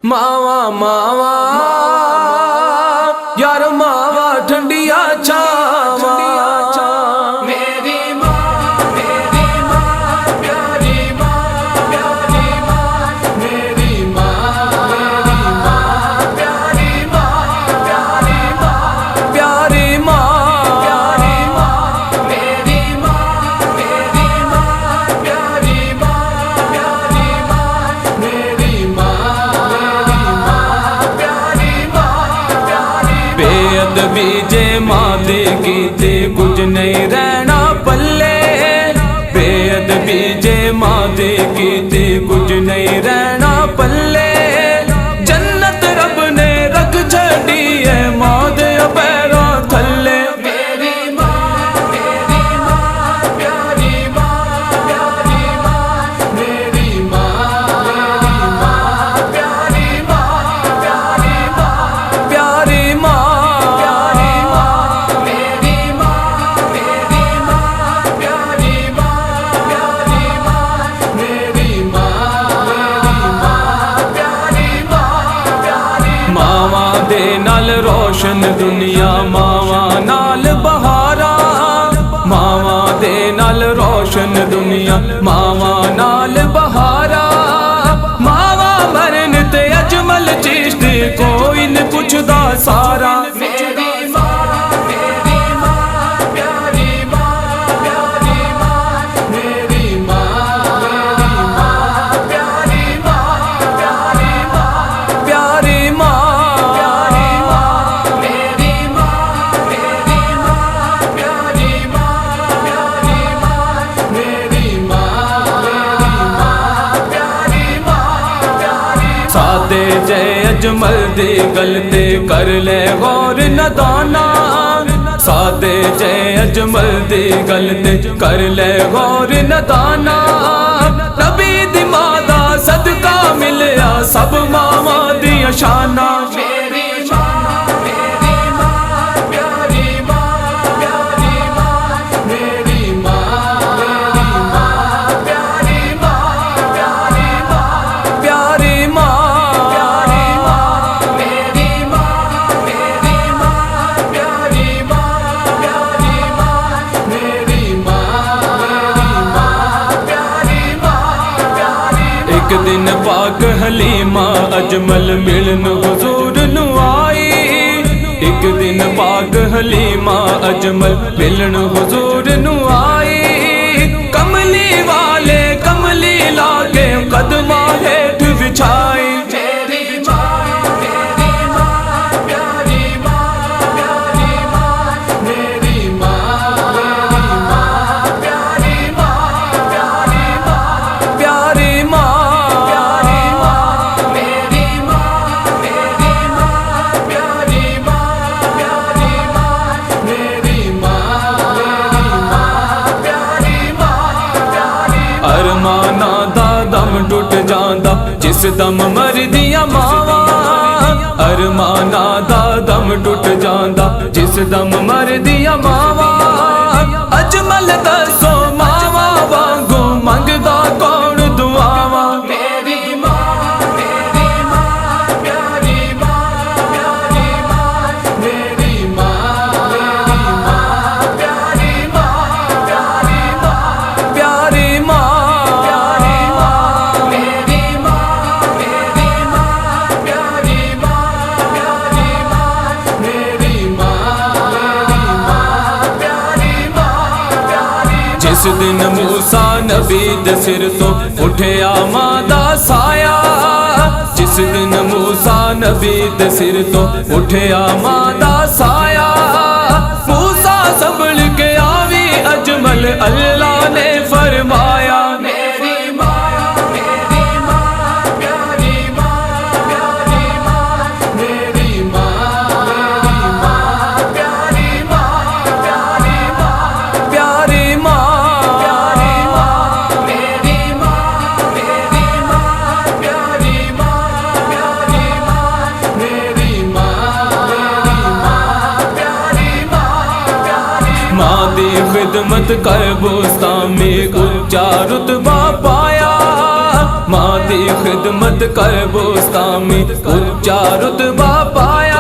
मावा मावा यार मावा ठंडिया छावा मेरी माँ प्यारी माँ प्यारी माँ मेरी माँ प्यारी माँ प्यारी माँ प्यारी माँ प्यारी माँ मेरी माँ प्यारी माँ प्यारी माँ मेरी माँ बेअदबी जे माँ दे कीते कुछ नहीं रहना पल्ले बेअदबी जे माँ दे कीते कुछ नहीं रहना पल्ले जन्नत रब ने रख छड़ी है माँ दे पैरों थल्ले मेरी माँ प्यारी माँ प्यारी माँ मेरी माँ प्यारी माँ प्यारी माँ प्यारी माँ नाल रोशन दुनिया मावा नाल बहारा मावा दे नाल रोशन दुनिया मावा नाल बहारा मावा मरन ते अजमल चिश्ती कोई न पुछदा सारा सादे जय अजमल दी गलते कर ले गौर नदाना सादे जय अजमल दी गलते कर ले गौर नदाना नबी दी मां दा सदका मिलया सब मावा दी शाना एक दिन पाक हलीमा अजमल मिलन हुजूर नु आई एक दिन पाक हलीमा अजमल मिलन हुजूर नु आई कमली वाले कमली लागे कदमा हेठ बिछाई अरमाना दा दम टुट जांदा जिस दम मर दिया मावा अरमाना दा दम टुट जांदा जिस दम मर दिया मावा अजमल दसो मावा वांगू मंगदा कौन दुआवा जिस दिन मूसा नबी दे सिर तो उठया मां दा साया जिस दिन मूसा नबी दे सिर तो उठया मां दा साया मूसा संभल के आवी अजमल अल्लाह ने फरमाया माँ दी खिदमत कर बोस्ता में ऊंचा रुतबा पाया मां दी खिदमत कर बोस्तामी उच्चा रुतबा पाया।